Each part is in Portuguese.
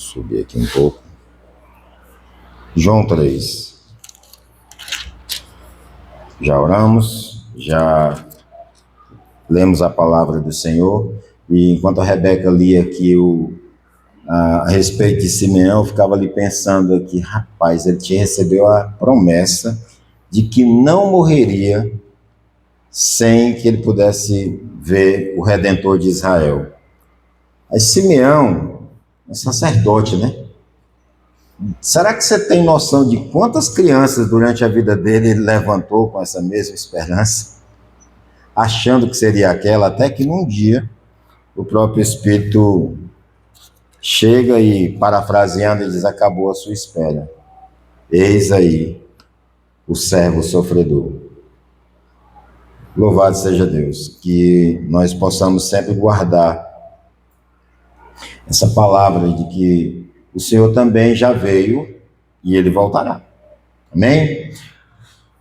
subir aqui um pouco. João 3. Já oramos, já lemos a palavra do Senhor, e enquanto a Rebeca lia aqui a respeito de Simeão, eu ficava ali pensando aqui, rapaz, ele recebeu a promessa de que não morreria sem que ele pudesse ver o Redentor de Israel. Aí Simeão é sacerdote, né? Será que você tem noção de quantas crianças durante a vida dele ele levantou com essa mesma esperança? Achando que seria aquela, até que num dia o próprio Espírito chega e, parafraseando, ele diz: acabou a sua espera. Eis aí o servo sofredor. Louvado seja Deus, que nós possamos sempre guardar essa palavra de que o Senhor também já veio e ele voltará. Amém?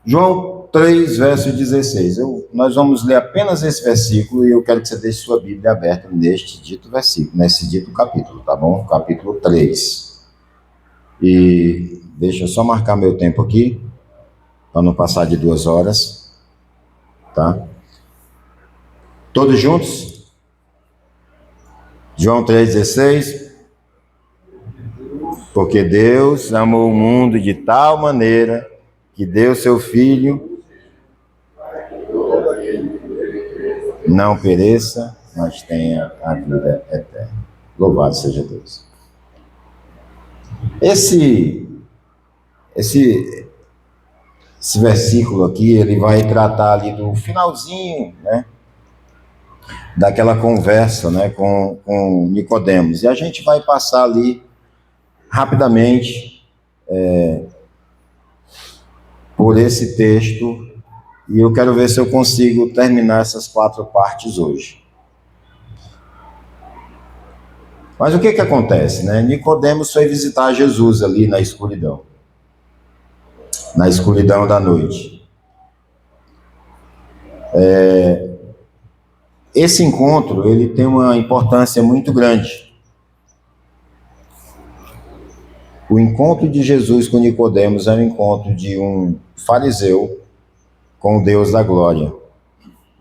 João 3, verso 16. Nós vamos ler apenas esse versículo e eu quero que você deixe sua Bíblia aberta neste dito versículo, nesse dito capítulo, tá bom? Capítulo 3. E deixa eu só marcar meu tempo aqui, para não passar de 2 horas, tá? Todos juntos? João 3,16. Porque Deus amou o mundo de tal maneira que deu seu Filho, não pereça, mas tenha a vida eterna. Louvado seja Deus. Esse versículo aqui, ele vai tratar ali do finalzinho, né, daquela conversa, né, com Nicodemos. E a gente vai passar ali rapidamente por esse texto, e eu quero ver se eu consigo terminar essas 4 partes hoje. Mas o que acontece, né? Nicodemos foi visitar Jesus ali na escuridão da noite. Esse encontro, ele tem uma importância muito grande. O encontro de Jesus com Nicodemos é o encontro de um fariseu com o Deus da glória.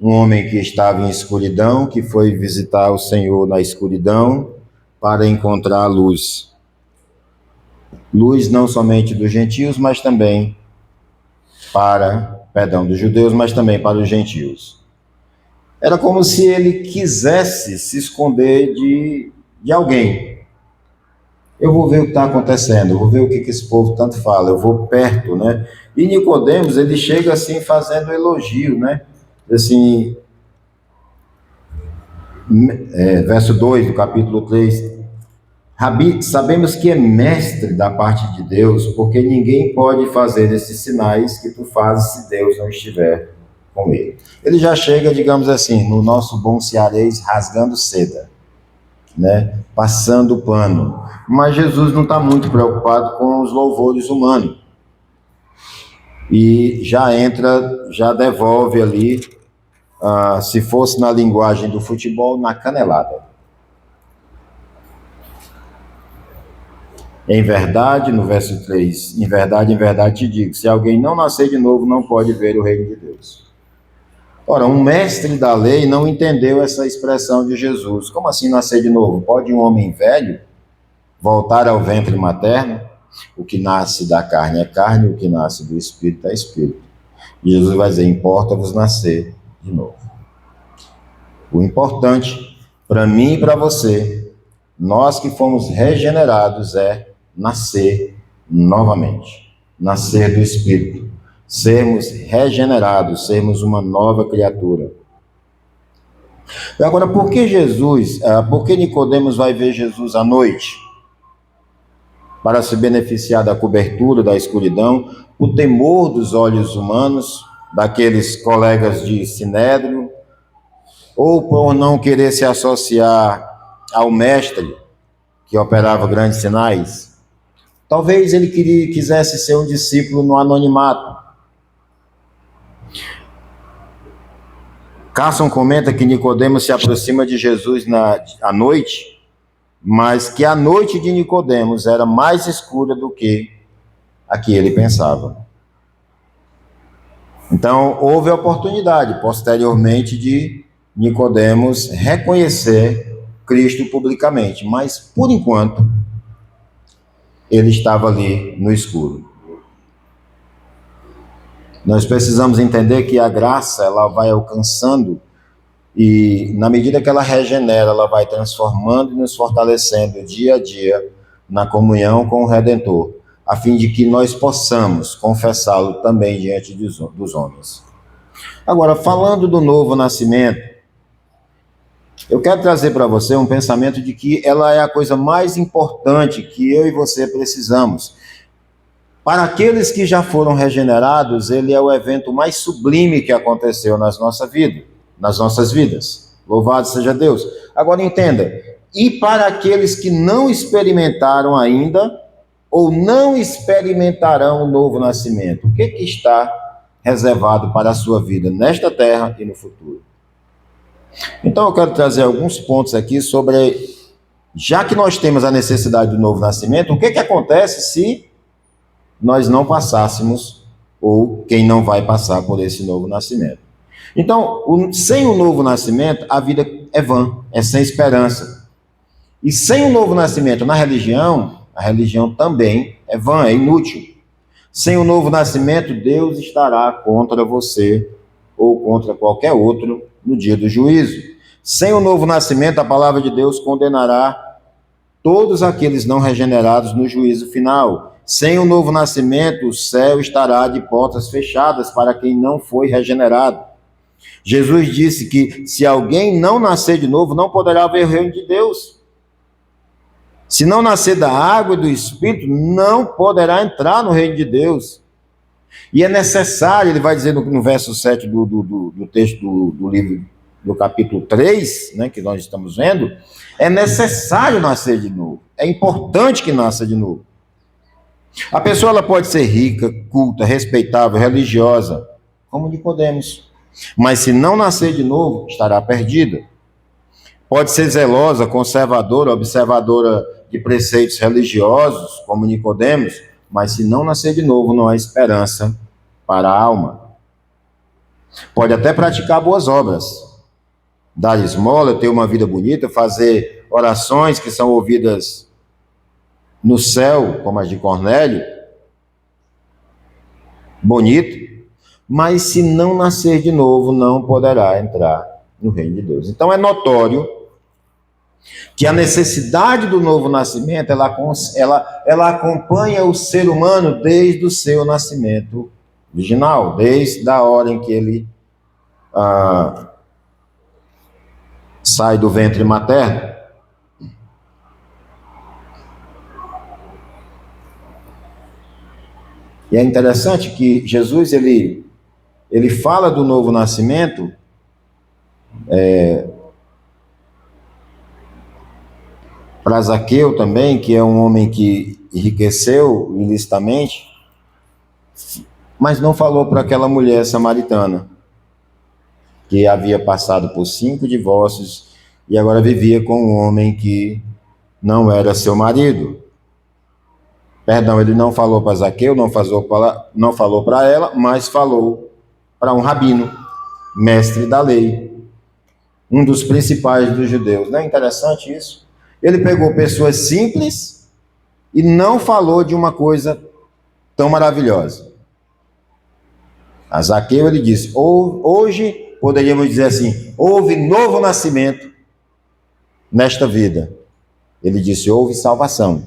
Um homem que estava em escuridão, que foi visitar o Senhor na escuridão para encontrar a luz. Luz não somente dos gentios, mas também dos judeus, mas também para os gentios. Era como se ele quisesse se esconder de alguém. Eu vou ver o que está acontecendo, eu vou ver o que esse povo tanto fala, eu vou perto, né? E Nicodemos, ele chega assim fazendo elogio, né? Assim, verso 2 do capítulo 3. Rabi, sabemos que é mestre da parte de Deus, porque ninguém pode fazer esses sinais que tu fazes se Deus não estiver com ele. Ele já chega, digamos assim, no nosso bom cearês, rasgando seda, né? Passando o pano. Mas Jesus não está muito preocupado com os louvores humanos. E já devolve ali, se fosse na linguagem do futebol, na canelada. Em verdade, no verso 3, em verdade te digo, se alguém não nascer de novo, não pode ver o reino de Deus. Ora, um mestre da lei não entendeu essa expressão de Jesus. Como assim nascer de novo? Pode um homem velho voltar ao ventre materno? O que nasce da carne é carne, o que nasce do espírito é espírito. E Jesus vai dizer, importa-vos nascer de novo. O importante, para mim e para você, nós que fomos regenerados, é nascer novamente, nascer do Espírito, sermos regenerados, sermos uma nova criatura. Agora, por que Nicodemos vai ver Jesus à noite? Para se beneficiar da cobertura, da escuridão, o temor dos olhos humanos, daqueles colegas de Sinédrio, ou por não querer se associar ao mestre que operava grandes sinais? Talvez ele quisesse ser um discípulo no anonimato. Carson comenta que Nicodemos se aproxima de Jesus à noite, mas que a noite de Nicodemos era mais escura do que a que ele pensava. Então, houve a oportunidade, posteriormente, de Nicodemos reconhecer Cristo publicamente, mas, por enquanto, ele estava ali no escuro. Nós precisamos entender que a graça, ela vai alcançando e, na medida que ela regenera, ela vai transformando e nos fortalecendo dia a dia na comunhão com o Redentor, a fim de que nós possamos confessá-lo também diante dos homens. Agora, falando do novo nascimento, eu quero trazer para você um pensamento de que ela é a coisa mais importante que eu e você precisamos. Para aqueles que já foram regenerados, ele é o evento mais sublime que aconteceu nas nossas vidas. Louvado seja Deus. Agora entenda, e para aqueles que não experimentaram ainda, ou não experimentarão o novo nascimento, o que está reservado para a sua vida nesta terra e no futuro? Então eu quero trazer alguns pontos aqui sobre, já que nós temos a necessidade do novo nascimento, o que acontece se nós não passássemos, ou quem não vai passar por esse novo nascimento? Então, sem o novo nascimento, a vida é vã, é sem esperança. E sem o novo nascimento na religião, a religião também é vã, é inútil. Sem o novo nascimento, Deus estará contra você ou contra qualquer outro no dia do juízo. Sem o novo nascimento, a palavra de Deus condenará todos aqueles não regenerados no juízo final. Sem o novo nascimento, o céu estará de portas fechadas para quem não foi regenerado. Jesus disse que se alguém não nascer de novo, não poderá ver o reino de Deus. Se não nascer da água e do Espírito, não poderá entrar no reino de Deus. E é necessário, ele vai dizer no verso 7 do texto do livro, do capítulo 3, né, que nós estamos vendo, é necessário nascer de novo. É importante que nasça de novo. A pessoa ela pode ser rica, culta, respeitável, religiosa, como Nicodemos, mas se não nascer de novo, estará perdida. Pode ser zelosa, conservadora, observadora de preceitos religiosos, como Nicodemos, mas se não nascer de novo, não há esperança para a alma. Pode até praticar boas obras, dar esmola, ter uma vida bonita, fazer orações que são ouvidas no céu, como as de Cornélio, bonito, mas se não nascer de novo, não poderá entrar no reino de Deus. Então é notório que a necessidade do novo nascimento, ela acompanha o ser humano desde o seu nascimento original, desde a hora em que ele sai do ventre materno. E é interessante que Jesus, ele fala do novo nascimento, para Zaqueu também, que é um homem que enriqueceu ilicitamente, mas não falou para aquela mulher samaritana, que havia passado por 5 divórcios e agora vivia com um homem que não era seu marido. Perdão, ele não falou para Zaqueu, não falou para ela, mas falou para um rabino, mestre da lei, um dos principais dos judeus. Não é interessante isso? Ele pegou pessoas simples e não falou de uma coisa tão maravilhosa. A Zaqueu, ele disse, hoje, poderíamos dizer assim, houve novo nascimento nesta vida. Ele disse, houve salvação.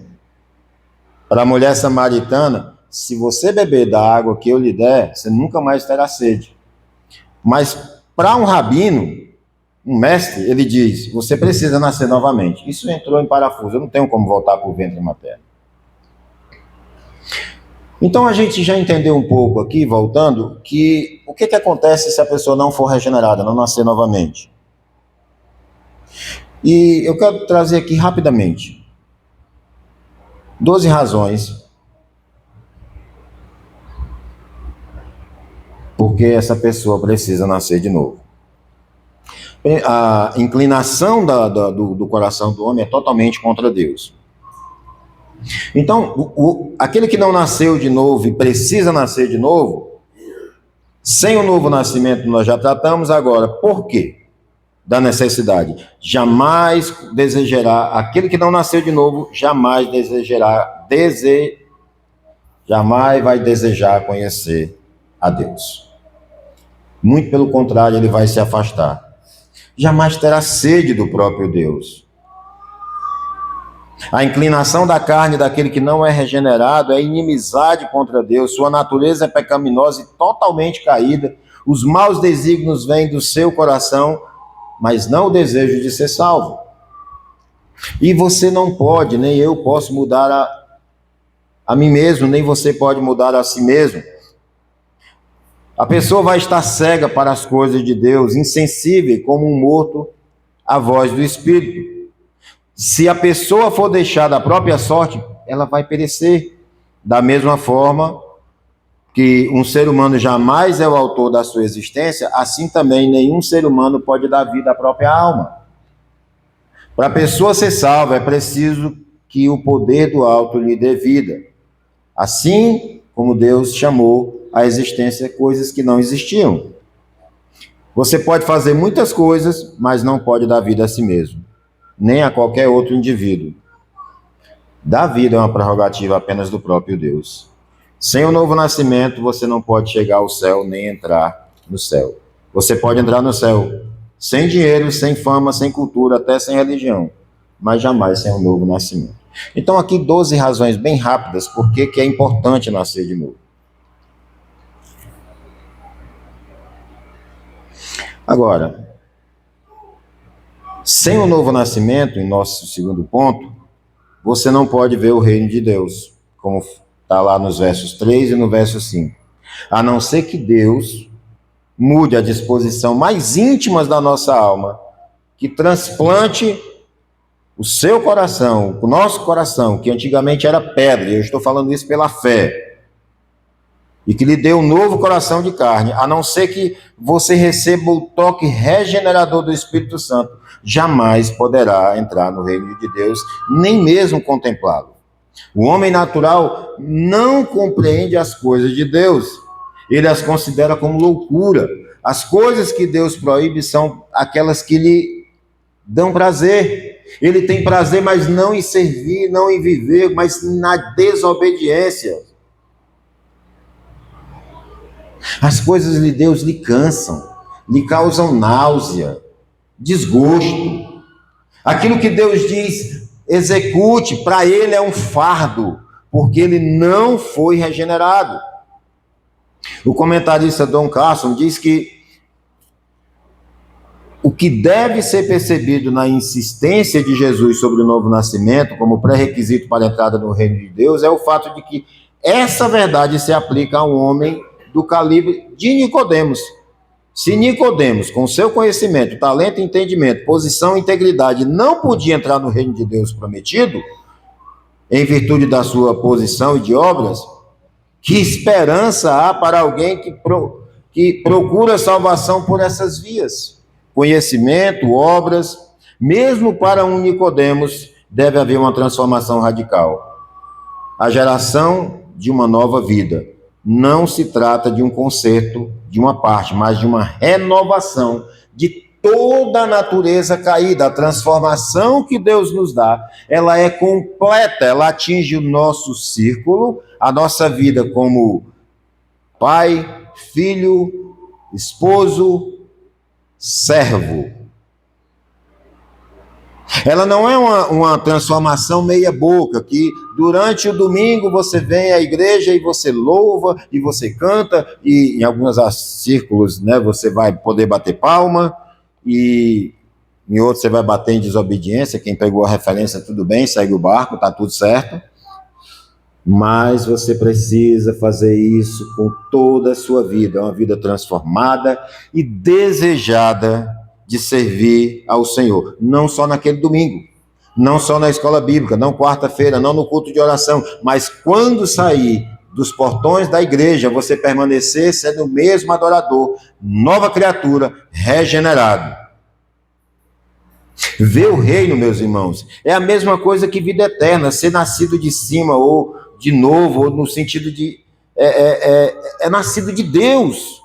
Para a mulher samaritana, se você beber da água que eu lhe der, você nunca mais terá sede. Mas para um rabino, um mestre, ele diz, você precisa nascer novamente. Isso entrou em parafuso, eu não tenho como voltar para o ventre materno. Então a gente já entendeu um pouco aqui, voltando, que o que acontece se a pessoa não for regenerada, não nascer novamente. E eu quero trazer aqui rapidamente 12 razões porque essa pessoa precisa nascer de novo. A inclinação do coração do homem é totalmente contra Deus. Então, aquele que não nasceu de novo e precisa nascer de novo, sem o novo nascimento nós já tratamos agora. Por quê? Da necessidade. Jamais desejará, aquele que não nasceu de novo, jamais vai desejar conhecer a Deus. Muito pelo contrário, ele vai se afastar. Jamais terá sede do próprio Deus. A inclinação da carne daquele que não é regenerado é inimizade contra Deus, sua natureza é pecaminosa e totalmente caída, os maus desígnios vêm do seu coração, mas não o desejo de ser salvo. E você não pode, nem eu posso mudar a mim mesmo, nem você pode mudar a si mesmo. A pessoa vai estar cega para as coisas de Deus, insensível como um morto à voz do Espírito. Se a pessoa for deixada à própria sorte, ela vai perecer. Da mesma forma que um ser humano jamais é o autor da sua existência, assim também nenhum ser humano pode dar vida à própria alma. Para a pessoa ser salva, é preciso que o poder do alto lhe dê vida. Assim como Deus chamou à existência coisas que não existiam. Você pode fazer muitas coisas, mas não pode dar vida a si mesmo, nem a qualquer outro indivíduo. Dar vida é uma prerrogativa apenas do próprio Deus. Sem o novo nascimento, você não pode chegar ao céu nem entrar no céu. Você pode entrar no céu sem dinheiro, sem fama, sem cultura, até sem religião, mas jamais sem o novo nascimento. Então aqui 12 razões bem rápidas por que é importante nascer de novo. Agora, sem o novo nascimento, em nosso segundo ponto, você não pode ver o reino de Deus, como está lá nos versos 3 e no verso 5. A não ser que Deus mude a disposição mais íntima da nossa alma, que transplante o seu coração, o nosso coração, que antigamente era pedra, e eu estou falando isso pela fé, e que lhe dê um novo coração de carne, a não ser que você receba o toque regenerador do Espírito Santo, jamais poderá entrar no reino de Deus, nem mesmo contemplá-lo. O homem natural não compreende as coisas de Deus, ele as considera como loucura. As coisas que Deus proíbe são aquelas que lhe dão prazer. Ele tem prazer, mas não em servir, não em viver, mas na desobediência. As coisas de Deus lhe cansam, lhe causam náusea, desgosto. Aquilo que Deus diz, execute, para ele é um fardo, porque ele não foi regenerado. O comentarista Don Carson diz que o que deve ser percebido na insistência de Jesus sobre o novo nascimento como pré-requisito para a entrada no reino de Deus é o fato de que essa verdade se aplica a um homem do calibre de Nicodemos. Se Nicodemos, com seu conhecimento, talento, entendimento, posição e integridade, não podia entrar no reino de Deus prometido, em virtude da sua posição e de obras, que esperança há para alguém que procura salvação por essas vias? Conhecimento, obras, mesmo para um Nicodemos, deve haver uma transformação radical. A geração de uma nova vida. Não se trata de um conserto de uma parte, mas de uma renovação de toda a natureza caída. A transformação que Deus nos dá, ela é completa, ela atinge o nosso círculo, a nossa vida como pai, filho, esposo, servo. Ela não é uma transformação meia boca, que durante o domingo você vem à igreja e você louva, e você canta, e em alguns círculos, né, você vai poder bater palma, e em outros você vai bater em desobediência. Quem pegou a referência, tudo bem, segue o barco, está tudo certo. Mas você precisa fazer isso com toda a sua vida, é uma vida transformada e desejada de servir ao Senhor, não só naquele domingo, não só na escola bíblica, não quarta-feira, não no culto de oração, mas quando sair dos portões da igreja, você permanecer sendo o mesmo adorador, nova criatura, regenerado. Ver o reino, meus irmãos, é a mesma coisa que vida eterna, ser nascido de cima ou de novo, ou no sentido de é nascido de Deus,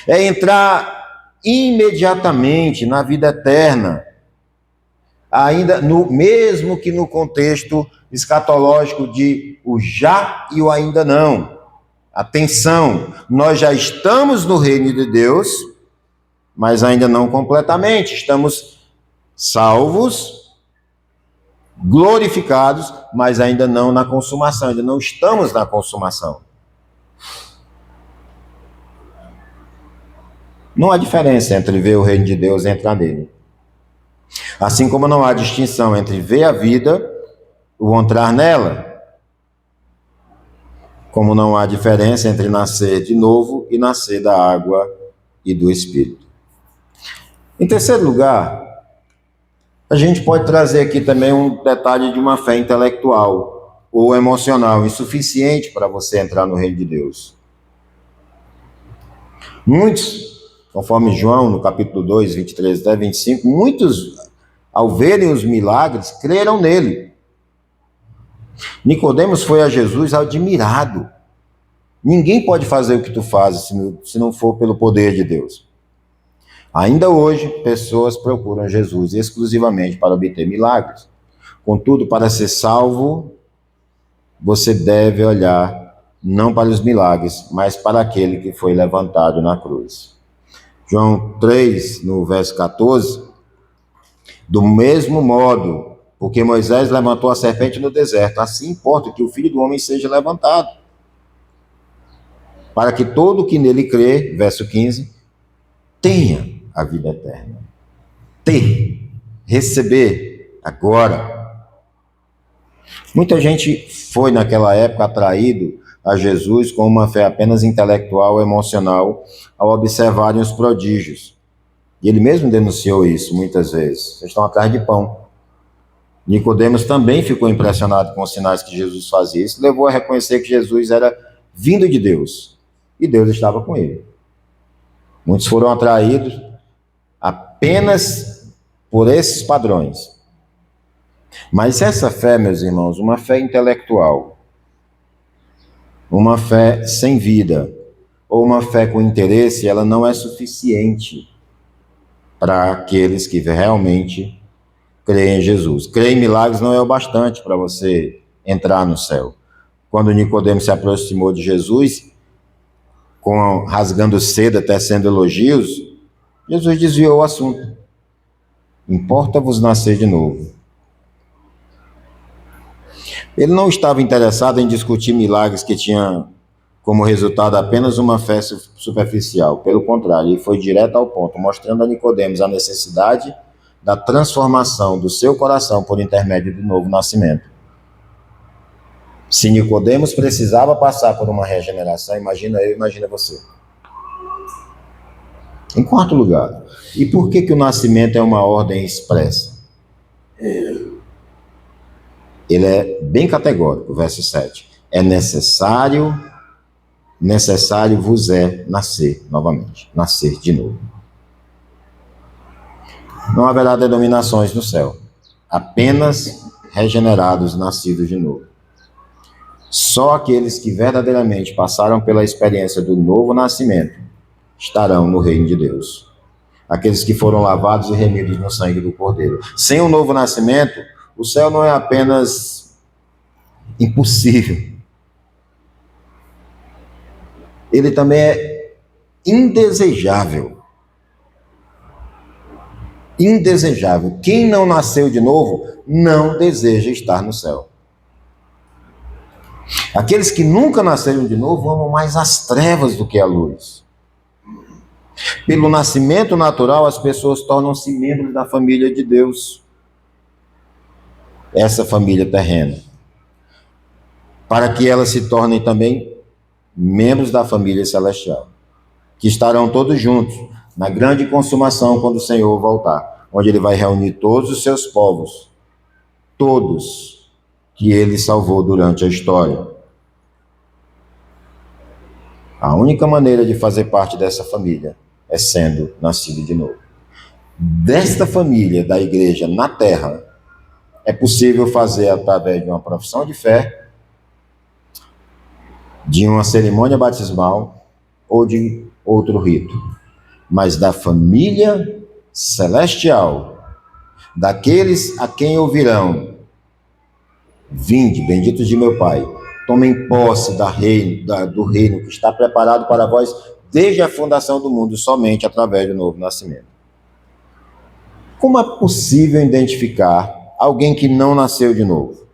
é entrar imediatamente na vida eterna, ainda no mesmo que no contexto escatológico de o já e o ainda não. Atenção, nós já estamos no reino de Deus, mas ainda não completamente. Estamos salvos, glorificados, mas ainda não na consumação, ainda não estamos na consumação. Não há diferença entre ver o reino de Deus e entrar nele. Assim como não há distinção entre ver a vida ou entrar nela. Como não há diferença entre nascer de novo e nascer da água e do Espírito. Em terceiro lugar, a gente pode trazer aqui também um detalhe de uma fé intelectual ou emocional insuficiente para você entrar no reino de Deus. Muitos, conforme João, no capítulo 2, 23 até 25, muitos, ao verem os milagres, creram nele. Nicodemos foi a Jesus admirado. Ninguém pode fazer o que tu fazes se não for pelo poder de Deus. Ainda hoje, pessoas procuram Jesus exclusivamente para obter milagres. Contudo, para ser salvo, você deve olhar não para os milagres, mas para aquele que foi levantado na cruz. João 3, no verso 14, do mesmo modo, porque Moisés levantou a serpente no deserto, assim importa que o Filho do Homem seja levantado, para que todo o que nele crê, verso 15, tenha a vida eterna. Ter, receber, agora. Muita gente foi naquela época atraído a Jesus com uma fé apenas intelectual, emocional, ao observarem os prodígios. E ele mesmo denunciou isso muitas vezes. Vocês estão atrás de pão. Nicodemos também ficou impressionado com os sinais que Jesus fazia. Isso levou a reconhecer que Jesus era vindo de Deus. E Deus estava com ele. Muitos foram atraídos apenas por esses padrões. Mas essa fé, meus irmãos, uma fé intelectual, uma fé sem vida, ou uma fé com interesse, ela não é suficiente para aqueles que realmente creem em Jesus. Crer em milagres não é o bastante para você entrar no céu. Quando Nicodemos se aproximou de Jesus, rasgando seda, tecendo elogios, Jesus desviou o assunto. Importa-vos nascer de novo. Ele não estava interessado em discutir milagres que tinham como resultado apenas uma fé superficial. Pelo contrário, ele foi direto ao ponto, mostrando a Nicodemos a necessidade da transformação do seu coração por intermédio do novo nascimento. Se Nicodemos precisava passar por uma regeneração, imagina eu, imagina você. Em quarto lugar, e por que o nascimento é uma ordem expressa? Ele é bem categórico, verso 7. É necessário vos é nascer novamente, nascer de novo. Não haverá denominações no céu, apenas regenerados, nascidos de novo. Só aqueles que verdadeiramente passaram pela experiência do novo nascimento estarão no reino de Deus. Aqueles que foram lavados e remidos no sangue do Cordeiro. Sem o novo nascimento, o céu não é apenas impossível. Ele também é indesejável. Indesejável. Quem não nasceu de novo não deseja estar no céu. Aqueles que nunca nasceram de novo amam mais as trevas do que a luz. Pelo nascimento natural, as pessoas tornam-se membros da família de Deus. Essa família terrena. Para que elas se tornem também membros da família celestial. Que estarão todos juntos na grande consumação quando o Senhor voltar. Onde Ele vai reunir todos os seus povos. Todos que Ele salvou durante a história. A única maneira de fazer parte dessa família é sendo nascido de novo. desta família da igreja na terra é possível fazer através de uma profissão de fé, de uma cerimônia batismal ou de outro rito. Mas da família celestial, daqueles a quem ouvirão: vinde, benditos de meu Pai, tomem posse do reino que está preparado para vós desde a fundação do mundo, somente através do novo nascimento. Como é possível identificar alguém que não nasceu de novo?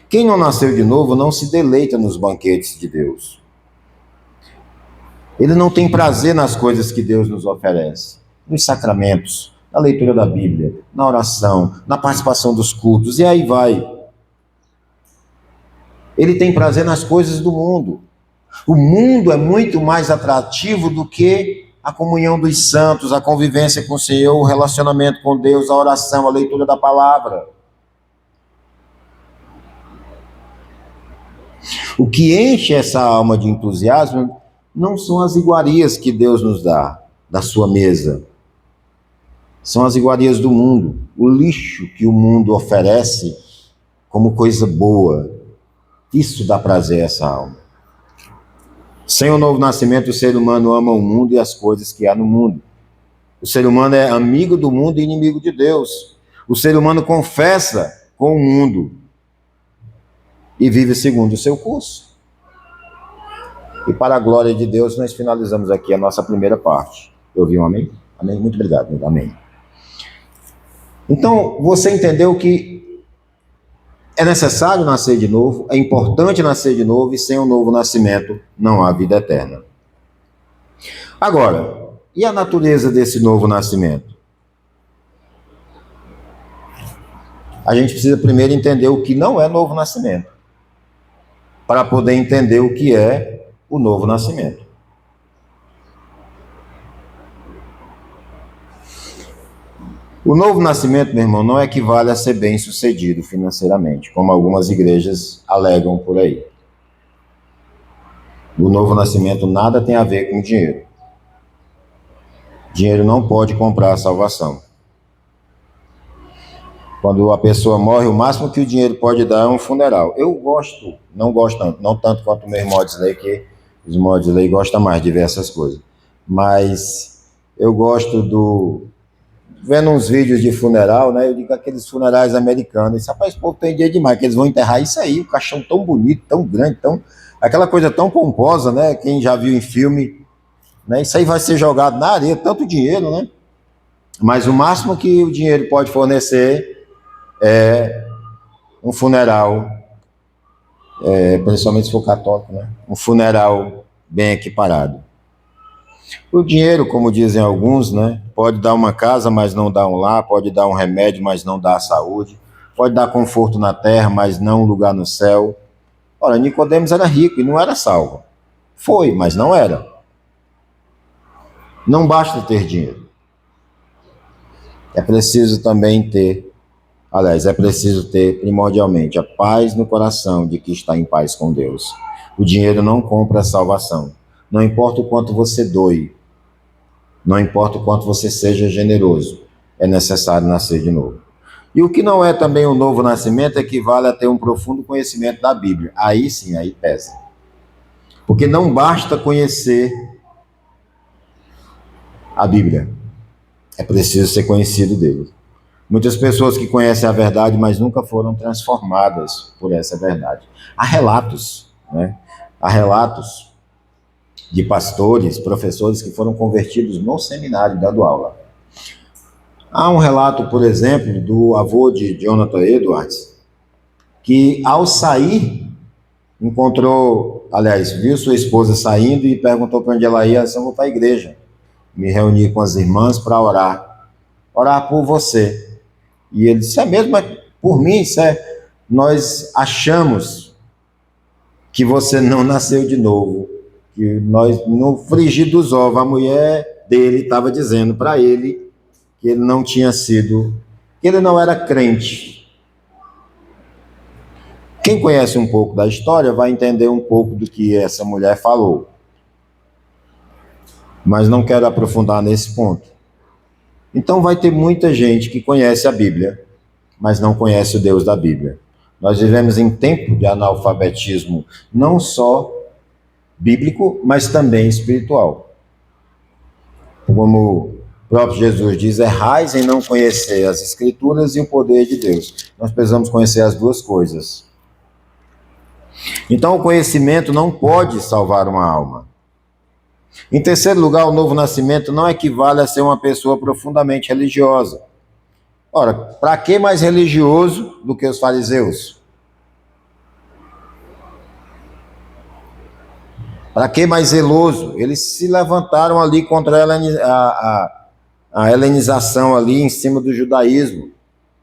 Quem não nasceu de novo não se deleita nos banquetes de Deus. Ele não tem prazer nas coisas que Deus nos oferece, nos sacramentos, na leitura da Bíblia, na oração, na participação dos cultos, e aí vai. Ele tem prazer nas coisas do mundo. O mundo é muito mais atrativo do que a comunhão dos santos, a convivência com o Senhor, o relacionamento com Deus, a oração, a leitura da palavra. O que enche essa alma de entusiasmo não são as iguarias que Deus nos dá, da sua mesa. São as iguarias do mundo, o lixo que o mundo oferece como coisa boa. Isso dá prazer a essa alma. Sem o novo nascimento, o ser humano ama o mundo e as coisas que há no mundo. O ser humano é amigo do mundo e inimigo de Deus. O ser humano confessa com o mundo e vive segundo o seu curso. E para a glória de Deus, nós finalizamos aqui a nossa primeira parte. Eu ouvi um amém? Amém? Muito obrigado. Amém. Então, você entendeu que é necessário nascer de novo, é importante nascer de novo, e sem o novo nascimento não há vida eterna. Agora, e a natureza desse novo nascimento? A gente precisa primeiro entender o que não é novo nascimento, para poder entender o que é o novo nascimento. O novo nascimento, meu irmão, não equivale a ser bem-sucedido financeiramente, como algumas igrejas alegam por aí. O novo nascimento nada tem a ver com dinheiro. Dinheiro não pode comprar a salvação. Quando a pessoa morre, o máximo que o dinheiro pode dar é um funeral. Eu gosto, não tanto quanto o meu irmão Odsley, que o irmão Odsley gosta mais de ver essas coisas. Mas eu gosto vendo uns vídeos de funeral, né? Eu digo aqueles funerais americanos. Rapaz, esse povo tem dinheiro demais, que eles vão enterrar isso aí, o caixão tão bonito, tão grande, aquela coisa tão pomposa, né? Quem já viu em filme, né? Isso aí vai ser jogado na areia, tanto dinheiro, né? Mas o máximo que o dinheiro pode fornecer é um funeral, principalmente se for católico, né? Um funeral bem equiparado. O dinheiro, como dizem alguns, né? Pode dar uma casa, mas não dá um lar, pode dar um remédio, mas não dá a saúde, pode dar conforto na terra, mas não um lugar no céu. Ora, Nicodemos era rico e não era salvo. Foi, mas não era. Não basta ter dinheiro. É preciso ter primordialmente a paz no coração de que está em paz com Deus. O dinheiro não compra a salvação. Não importa o quanto você doe, não importa o quanto você seja generoso, é necessário nascer de novo. E o que não é também o novo nascimento equivale a ter um profundo conhecimento da Bíblia. Aí sim, aí pesa. Porque não basta conhecer a Bíblia, é preciso ser conhecido dele. Muitas pessoas que conhecem a verdade, mas nunca foram transformadas por essa verdade. Há relatos, né? Há relatos de pastores, professores que foram convertidos no seminário dando aula. Há um relato, por exemplo, do avô de Jonathan Edwards, que ao sair, viu sua esposa saindo e perguntou para onde ela ia. Eu vou para a igreja, me reuni com as irmãs para orar por você. E ele disse, é mesmo, mas por mim, nós achamos que você não nasceu de novo, que nós, no frigir dos ovos, a mulher dele estava dizendo para ele que ele não tinha sido, que ele não era crente. Quem conhece um pouco da história vai entender um pouco do que essa mulher falou. Mas não quero aprofundar nesse ponto. Então vai ter muita gente que conhece a Bíblia, mas não conhece o Deus da Bíblia. Nós vivemos em tempo de analfabetismo, não só bíblico, mas também espiritual. Como o próprio Jesus diz, errais em não conhecer as Escrituras e o poder de Deus. Nós precisamos conhecer as duas coisas. Então, o conhecimento não pode salvar uma alma. Em terceiro lugar, o novo nascimento não equivale a ser uma pessoa profundamente religiosa. Ora, para que mais religioso do que os fariseus? Para que mais zeloso? Eles se levantaram ali contra a helenização ali em cima do judaísmo,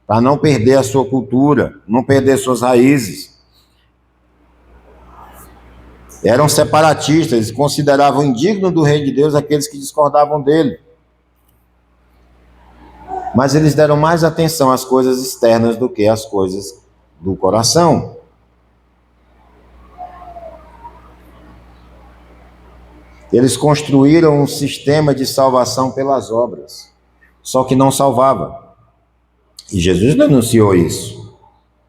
para não perder a sua cultura, não perder suas raízes. Eram separatistas, consideravam indigno do reino de Deus aqueles que discordavam dele. Mas eles deram mais atenção às coisas externas do que às coisas do coração. Eles construíram um sistema de salvação pelas obras, só que não salvava. E Jesus denunciou isso,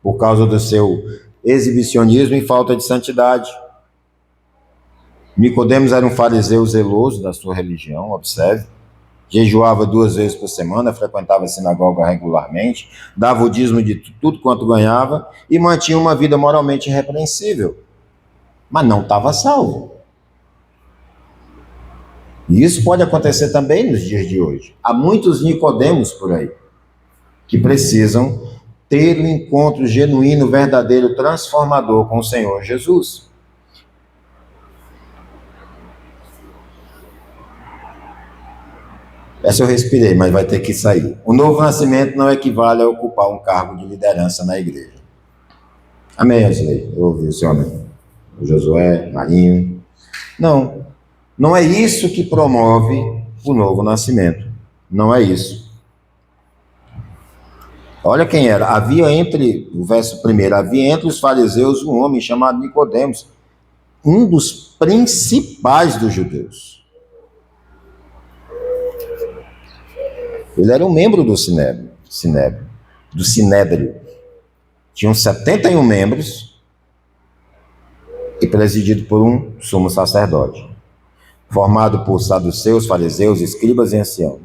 por causa do seu exibicionismo e falta de santidade. Nicodemos era um fariseu zeloso da sua religião, observe. Jejuava 2 vezes por semana, frequentava a sinagoga regularmente, dava o dízimo de tudo quanto ganhava e mantinha uma vida moralmente irrepreensível. Mas não estava salvo. E isso pode acontecer também nos dias de hoje. Há muitos Nicodemos por aí que precisam ter um encontro genuíno, verdadeiro, transformador com o Senhor Jesus. Essa eu respirei, mas vai ter que sair. O novo nascimento não equivale a ocupar um cargo de liderança na igreja. Amém, Asley? Eu ouvi o seu amém. O Josué, Marinho. Não, não é isso que promove o novo nascimento. Não é isso. Olha quem era. Havia entre, o verso 1, havia entre os fariseus um homem chamado Nicodemos, um dos principais dos judeus. Ele era um membro do Sinédrio. Tinham 71 membros e presidido por um sumo sacerdote, formado por saduceus, fariseus, escribas e anciãos.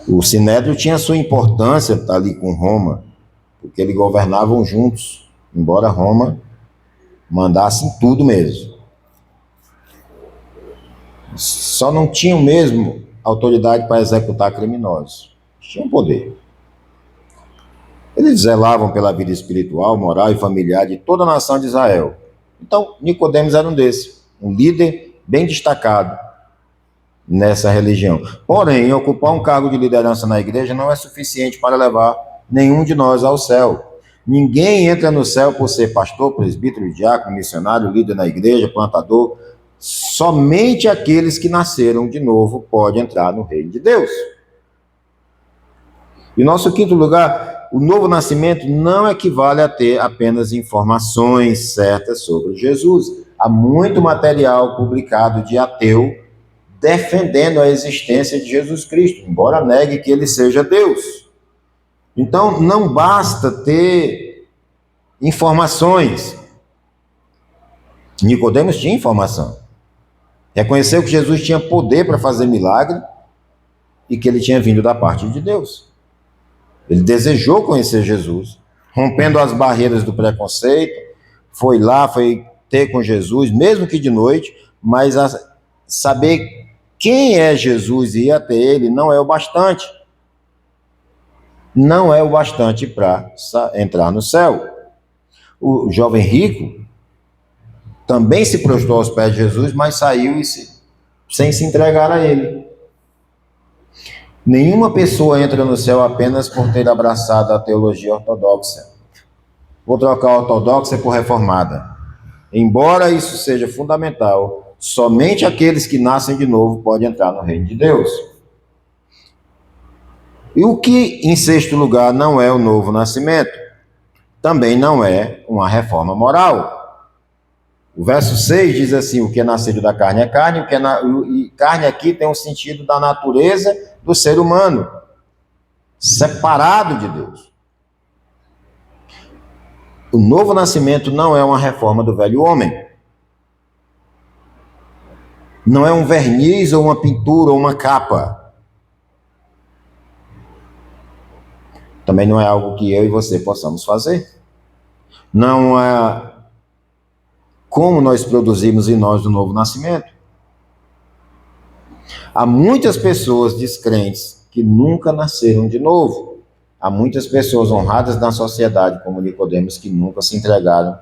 O Sinédrio tinha sua importância ali com Roma, porque eles governavam juntos, embora Roma mandasse em tudo mesmo. Só não tinham mesmo autoridade para executar criminosos. Tinham poder. Eles zelavam pela vida espiritual, moral e familiar de toda a nação de Israel. Então, Nicodemos era um desses, um líder bem destacado nessa religião. Porém, ocupar um cargo de liderança na igreja não é suficiente para levar nenhum de nós ao céu. Ninguém entra no céu por ser pastor, presbítero, diácono, missionário, líder na igreja, plantador. Somente aqueles que nasceram de novo podem entrar no reino de Deus. E nosso quinto lugar, o novo nascimento não equivale a ter apenas informações certas sobre Jesus. Há muito material publicado de ateu defendendo a existência de Jesus Cristo, embora negue que ele seja Deus. Então, não basta ter informações. Nicodemos tinha informação. Reconheceu que Jesus tinha poder para fazer milagre e que ele tinha vindo da parte de Deus. Ele desejou conhecer Jesus, rompendo as barreiras do preconceito, foi lá, foi ter com Jesus, mesmo que de noite, mas saber quem é Jesus e ir até ele não é o bastante. Não é o bastante para entrar no céu. O jovem rico também se prostrou aos pés de Jesus, mas saiu sem se entregar a ele. Nenhuma pessoa entra no céu apenas por ter abraçado a teologia ortodoxa. Vou trocar a ortodoxa por reformada. Embora isso seja fundamental, somente aqueles que nascem de novo podem entrar no reino de Deus. E o que, em sexto lugar, não é o novo nascimento? Também não é uma reforma moral. O verso 6 diz assim: o que é nascido da carne é carne, e carne aqui tem um sentido da natureza do ser humano, separado de Deus. O novo nascimento não é uma reforma do velho homem. Não é um verniz ou uma pintura ou uma capa. Também não é algo que eu e você possamos fazer. Não é como nós produzimos em nós o novo nascimento. Há muitas pessoas descrentes que nunca nasceram de novo. Há muitas pessoas honradas na sociedade, como Nicodemos, que nunca se entregaram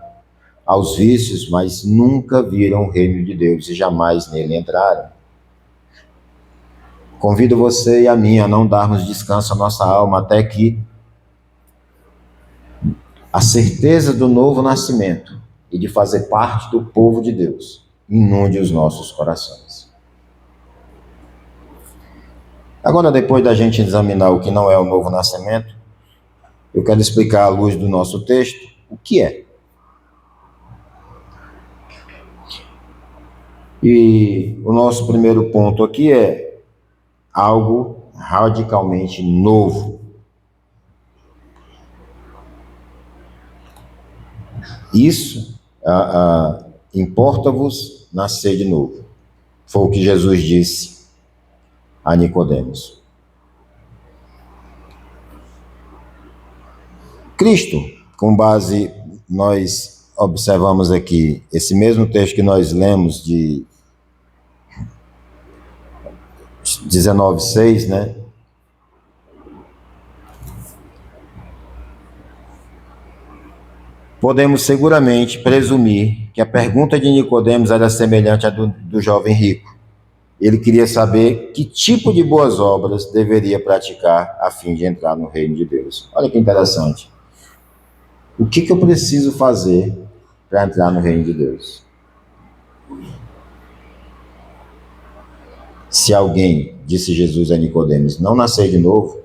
aos vícios, mas nunca viram o reino de Deus e jamais nele entraram. Convido você e a mim a não darmos descanso à nossa alma até que a certeza do novo nascimento e de fazer parte do povo de Deus inunde os nossos corações. Agora, depois da gente examinar o que não é o novo nascimento, eu quero explicar à luz do nosso texto o que é. E o nosso primeiro ponto aqui é algo radicalmente novo. Isso importa-vos nascer de novo. Foi o que Jesus disse a Nicodemos. Cristo, com base, nós observamos aqui, esse mesmo texto que nós lemos de 19:6, né? Podemos seguramente presumir que a pergunta de Nicodemos era semelhante à do jovem rico. Ele queria saber que tipo de boas obras deveria praticar a fim de entrar no reino de Deus. Olha que interessante. O que eu preciso fazer para entrar no reino de Deus? Se alguém, disse Jesus a Nicodemos, não nascer de novo,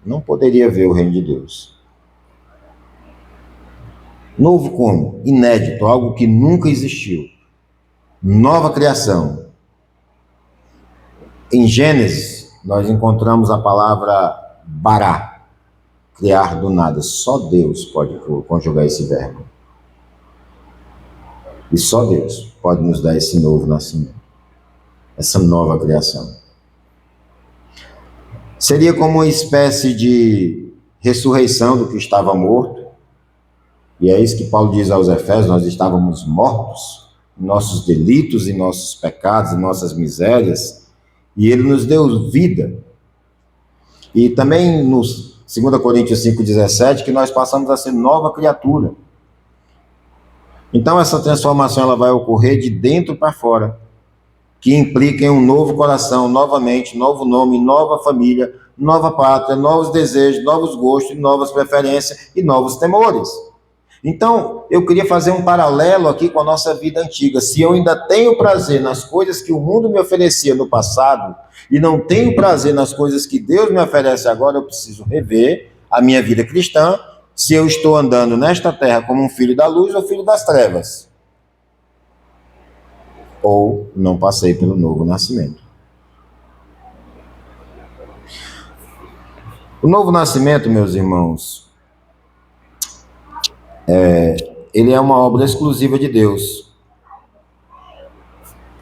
não poderia ver o reino de Deus. Novo como? Inédito, algo que nunca existiu. Nova criação. Em Gênesis, nós encontramos a palavra bará, criar do nada. Só Deus pode conjugar esse verbo. E só Deus pode nos dar esse novo nascimento, essa nova criação. Seria como uma espécie de ressurreição do que estava morto. E é isso que Paulo diz aos Efésios: nós estávamos mortos em nossos delitos, em nossos pecados, em nossas misérias, e ele nos deu vida. E também no 2 Coríntios 5,17, que nós passamos a ser nova criatura. Então essa transformação ela vai ocorrer de dentro para fora, que implica em um novo coração, novamente, novo nome, nova família, nova pátria, novos desejos, novos gostos, novas preferências e novos temores. Então, eu queria fazer um paralelo aqui com a nossa vida antiga. Se eu ainda tenho prazer nas coisas que o mundo me oferecia no passado e não tenho prazer nas coisas que Deus me oferece agora, eu preciso rever a minha vida cristã, se eu estou andando nesta terra como um filho da luz ou filho das trevas. Ou não passei pelo novo nascimento. O novo nascimento, meus irmãos, ele é uma obra exclusiva de Deus.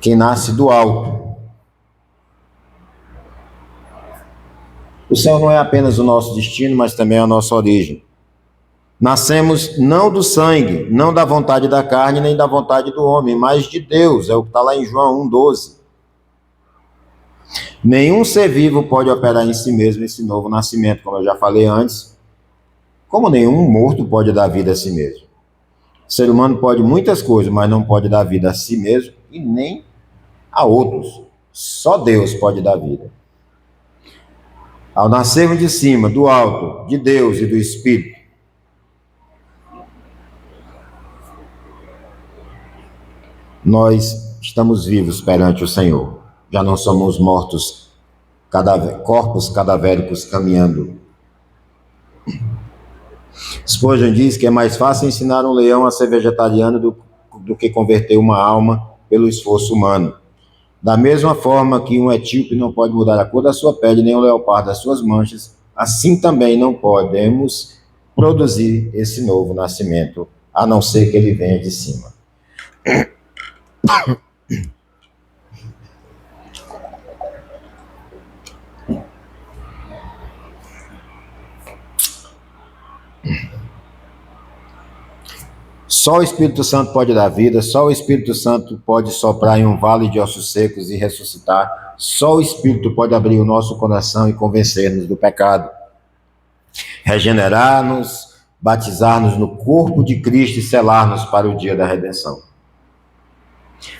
Quem nasce do alto. O céu não é apenas o nosso destino, mas também a nossa origem. Nascemos não do sangue, não da vontade da carne, nem da vontade do homem, mas de Deus. É o que está lá em João 1,12. Nenhum ser vivo pode operar em si mesmo esse novo nascimento, como eu já falei antes. Como nenhum morto pode dar vida a si mesmo. O ser humano pode muitas coisas, mas não pode dar vida a si mesmo e nem a outros. Só Deus pode dar vida. Ao nascermos de cima, do alto, de Deus e do Espírito, nós estamos vivos perante o Senhor. Já não somos mortos, corpos cadavéricos caminhando. Spurgeon diz que é mais fácil ensinar um leão a ser vegetariano do que converter uma alma pelo esforço humano. Da mesma forma que um etíope não pode mudar a cor da sua pele, nem o leopardo das suas manchas, assim também não podemos produzir esse novo nascimento, a não ser que ele venha de cima. Só o Espírito Santo pode dar vida, só o Espírito Santo pode soprar em um vale de ossos secos e ressuscitar, só o Espírito pode abrir o nosso coração e convencer-nos do pecado, regenerar-nos, batizar-nos no corpo de Cristo e selar-nos para o dia da redenção.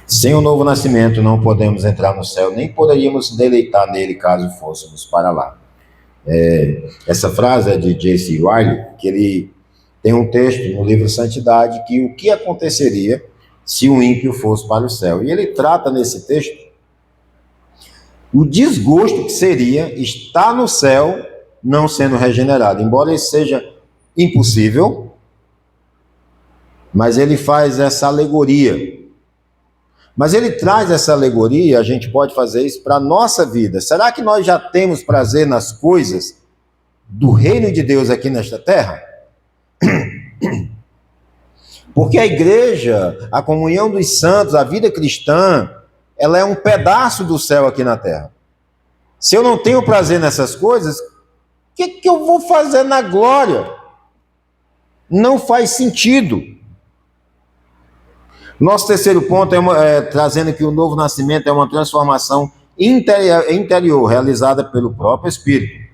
Sem o novo nascimento não podemos entrar no céu, nem poderíamos deleitar nele caso fôssemos para lá. Essa frase é de J.C. Ryle, que ele tem um texto no livro Santidade que o que aconteceria se um ímpio fosse para o céu. E ele trata nesse texto o desgosto que seria estar no céu não sendo regenerado. Embora isso seja impossível, mas ele faz essa alegoria. Mas ele traz essa alegoria, a gente pode fazer isso para a nossa vida. Será que nós já temos prazer nas coisas do reino de Deus aqui nesta terra? Porque a igreja, a comunhão dos santos, a vida cristã, ela é um pedaço do céu aqui na terra. Se eu não tenho prazer nessas coisas, o que eu vou fazer na glória? Não faz sentido. Nosso terceiro ponto trazendo que o novo nascimento é uma transformação interior realizada pelo próprio Espírito.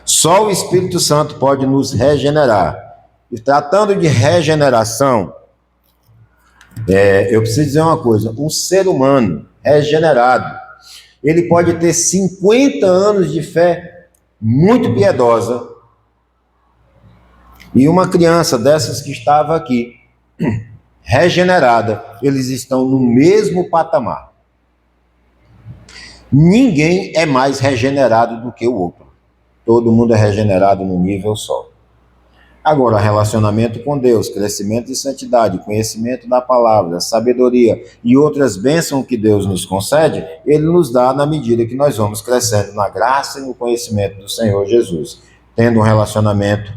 Só o Espírito Santo pode nos regenerar. E tratando de regeneração, eu preciso dizer uma coisa: um ser humano regenerado, ele pode ter 50 anos de fé muito piedosa, e uma criança dessas que estava aqui, regenerada, eles estão no mesmo patamar. Ninguém é mais regenerado do que o outro. Todo mundo é regenerado no nível só. Agora, relacionamento com Deus, crescimento de santidade, conhecimento da palavra, sabedoria e outras bênçãos que Deus nos concede, Ele nos dá na medida que nós vamos crescendo na graça e no conhecimento do Senhor Jesus, tendo um relacionamento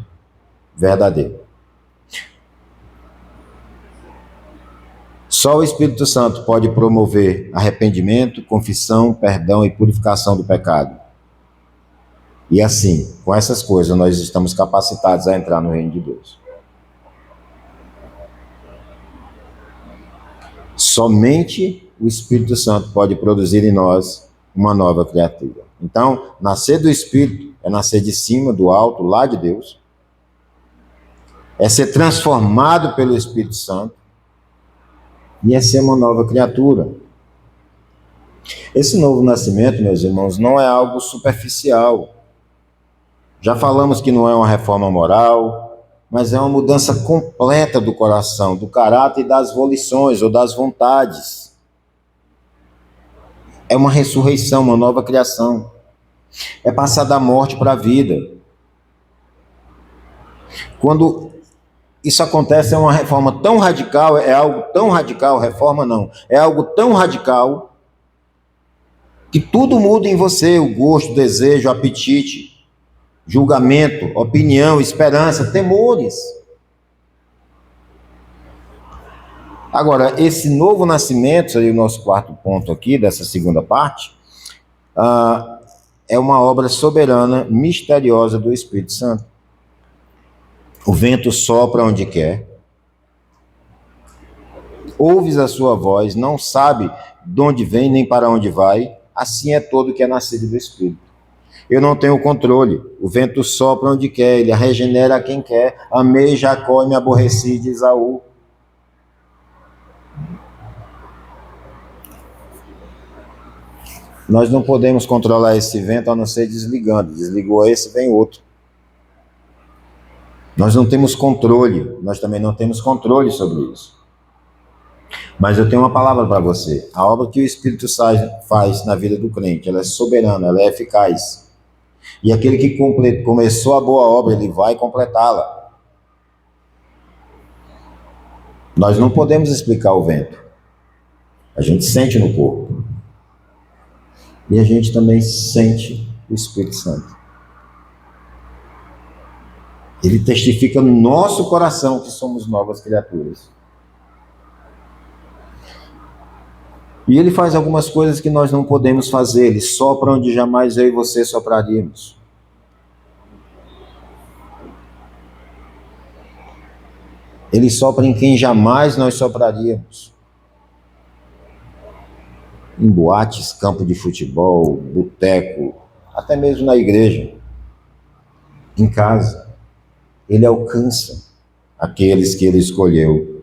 verdadeiro. Só o Espírito Santo pode promover arrependimento, confissão, perdão e purificação do pecado. E assim, com essas coisas, nós estamos capacitados a entrar no reino de Deus. Somente o Espírito Santo pode produzir em nós uma nova criatura. Então, nascer do Espírito é nascer de cima, do alto, lá de Deus. É ser transformado pelo Espírito Santo. E é ser uma nova criatura. Esse novo nascimento, meus irmãos, não é algo superficial. Já falamos que não é uma reforma moral, mas é uma mudança completa do coração, do caráter e das volições ou das vontades. É uma ressurreição, uma nova criação. É passar da morte para a vida. Quando isso acontece, é uma reforma tão radical, é algo tão radical, reforma não, é algo tão radical que tudo muda em você, o gosto, o desejo, o apetite, julgamento, opinião, esperança, temores. Agora, esse novo nascimento, seria o nosso quarto ponto aqui, dessa segunda parte, é uma obra soberana, misteriosa do Espírito Santo. O vento sopra onde quer, ouves a sua voz, não sabe de onde vem nem para onde vai, assim é todo que é nascido do Espírito. Eu não tenho controle, o vento sopra onde quer, ele regenera a quem quer, amei Jacó e me aborreci de Esaú. Nós não podemos controlar esse vento a não ser desligando, desligou esse, vem outro. Nós não temos controle, nós também não temos controle sobre isso. Mas eu tenho uma palavra para você. A obra que o Espírito faz na vida do crente, ela é soberana, ela é eficaz. E aquele que começou a boa obra, ele vai completá-la. Nós não podemos explicar o vento. A gente sente no corpo. E a gente também sente o Espírito Santo. Ele testifica no nosso coração que somos novas criaturas. E ele faz algumas coisas que nós não podemos fazer. Ele sopra onde jamais eu e você sopraríamos. Ele sopra em quem jamais nós sopraríamos. Em boates, campo de futebol, boteco, até mesmo na igreja, em casa. Ele alcança aqueles que ele escolheu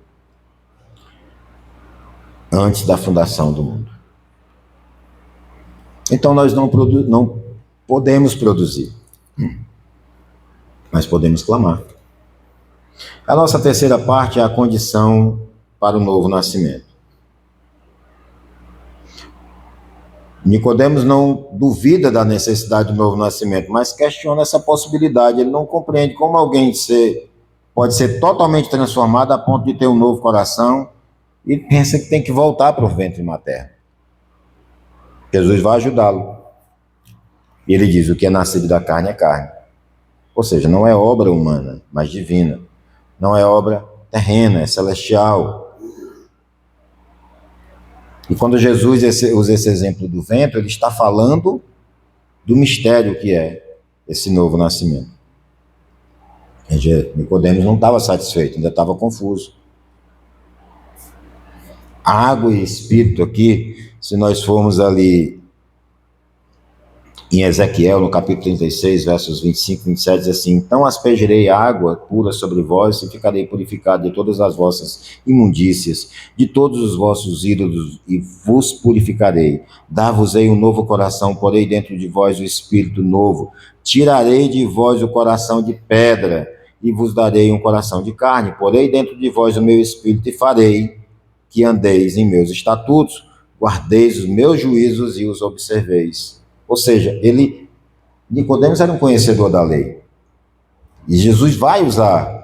antes da fundação do mundo. Então nós não podemos produzir, mas podemos clamar. A nossa terceira parte é a condição para o novo nascimento. Nicodemos não duvida da necessidade do novo nascimento, mas questiona essa possibilidade. Ele não compreende como alguém pode ser totalmente transformado a ponto de ter um novo coração e pensa que tem que voltar para o ventre materno. Jesus vai ajudá-lo. E ele diz: o que é nascido da carne é carne. Ou seja, não é obra humana, mas divina. Não é obra terrena, é celestial. E quando Jesus usa esse exemplo do vento, ele está falando do mistério que é esse novo nascimento. Nicodemos não estava satisfeito, ainda estava confuso. Água e espírito aqui, se nós formos ali em Ezequiel, no capítulo 36, versos 25 e 27, diz assim: então aspergirei água pura sobre vós e ficarei purificado de todas as vossas imundícias, de todos os vossos ídolos, e vos purificarei. Dar-vos-ei um novo coração, porei dentro de vós o espírito novo. Tirarei de vós o coração de pedra e vos darei um coração de carne. Porei dentro de vós o meu espírito e farei que andeis em meus estatutos, guardeis os meus juízos e os observeis. Ou seja, Nicodemos era um conhecedor da lei. E Jesus vai usar,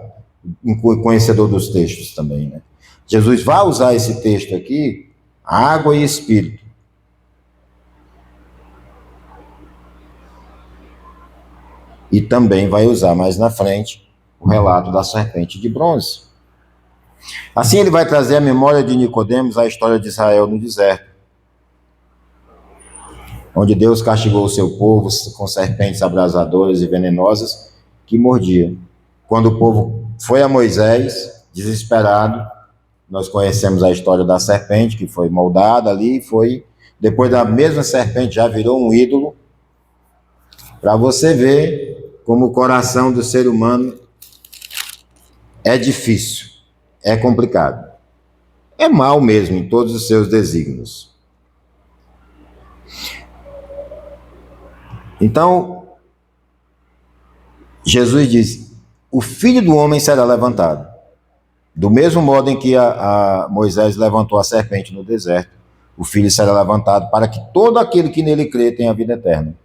um conhecedor dos textos também, né? Jesus vai usar esse texto aqui, água e espírito. E também vai usar mais na frente o relato da serpente de bronze. Assim ele vai trazer à memória de Nicodemos a história de Israel no deserto, onde Deus castigou o seu povo com serpentes abrasadoras e venenosas que mordiam. Quando o povo foi a Moisés, desesperado, nós conhecemos a história da serpente, que foi moldada ali, depois da mesma serpente já virou um ídolo, para você ver como o coração do ser humano é difícil, é complicado. É mau mesmo em todos os seus desígnios. Então, Jesus diz: o Filho do Homem será levantado. Do mesmo modo em que Moisés levantou a serpente no deserto, o Filho será levantado para que todo aquele que nele crê tenha a vida eterna.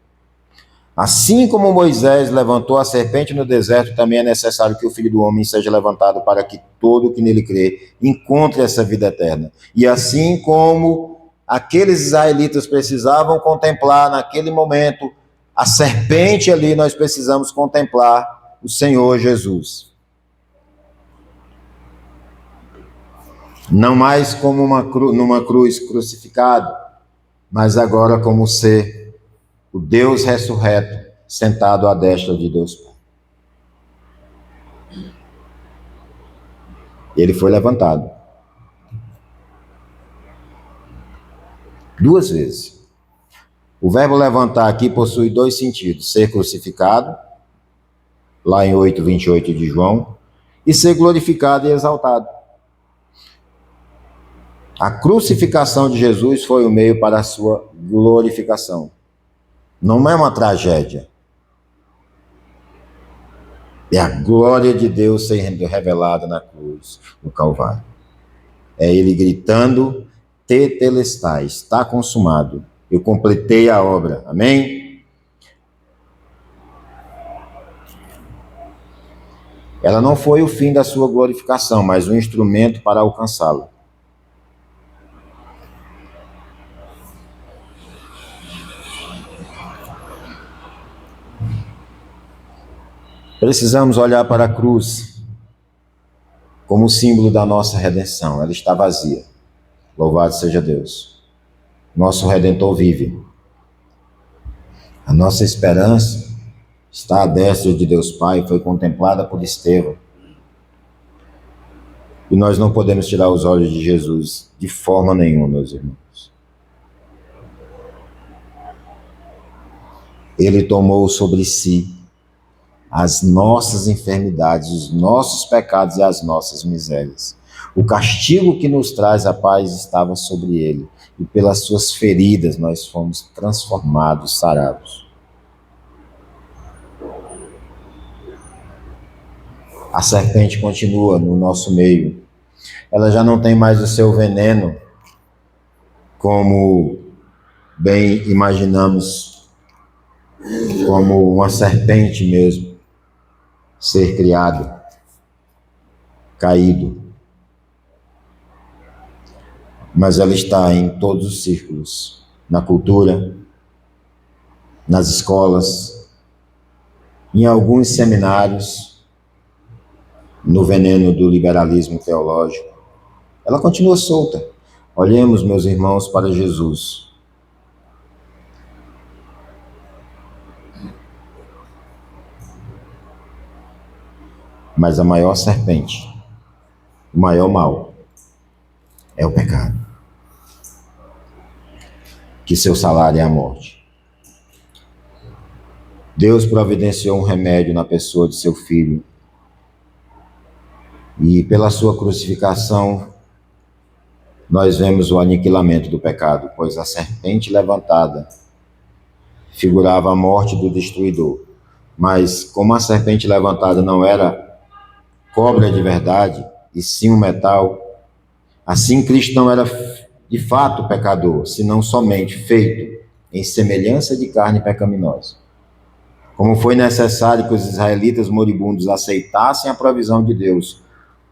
Assim como Moisés levantou a serpente no deserto, também é necessário que o Filho do Homem seja levantado para que todo que nele crê encontre essa vida eterna. E assim como aqueles israelitas precisavam contemplar naquele momento a serpente ali, nós precisamos contemplar o Senhor Jesus. Não mais como numa cruz crucificado, mas agora como ser o Deus ressurreto, sentado à destra de Deus. Ele foi levantado 2 vezes. O verbo levantar aqui possui 2 sentidos: ser crucificado, lá em 8:28 de João, e ser glorificado e exaltado. A crucificação de Jesus foi o meio para a sua glorificação. Não é uma tragédia. É a glória de Deus sendo revelada na cruz, no Calvário. É ele gritando: tetelestai, está consumado. Eu completei a obra. Amém? Ela não foi o fim da sua glorificação, mas um instrumento para alcançá-la. Precisamos olhar para a cruz como símbolo da nossa redenção. Ela está vazia. Louvado seja Deus. Nosso Redentor vive. A nossa esperança está à destra de Deus Pai, foi contemplada por Estevão. E nós não podemos tirar os olhos de Jesus de forma nenhuma, meus irmãos. Ele tomou sobre si as nossas enfermidades, os nossos pecados e as nossas misérias. O castigo que nos traz a paz estava sobre ele, e pelas suas feridas nós fomos transformados, sarados. A serpente continua no nosso meio. Ela já não tem mais o seu veneno, como bem imaginamos, como uma serpente mesmo, ser criado, caído. Mas ela está em todos os círculos, na cultura, nas escolas, em alguns seminários, no veneno do liberalismo teológico. Ela continua solta. Olhemos, meus irmãos, para Jesus. Mas a maior serpente, o maior mal, é o pecado. Que seu salário é a morte. Deus providenciou um remédio na pessoa de seu Filho. E pela sua crucificação, nós vemos o aniquilamento do pecado, pois a serpente levantada figurava a morte do destruidor. Mas como a serpente levantada não era cobra de verdade, e sim um metal, assim Cristo não era de fato pecador, senão somente feito em semelhança de carne pecaminosa. Como foi necessário que os israelitas moribundos aceitassem a provisão de Deus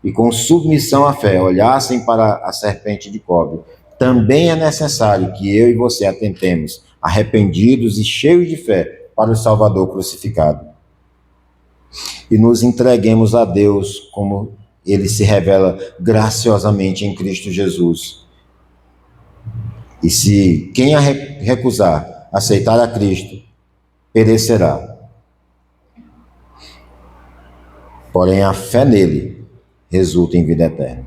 e com submissão à fé olhassem para a serpente de cobre, também é necessário que eu e você atentemos, arrependidos e cheios de fé, para o Salvador crucificado. E nos entreguemos a Deus como ele se revela graciosamente em Cristo Jesus. E se quem a recusar, aceitar a Cristo, perecerá. Porém, a fé nele resulta em vida eterna.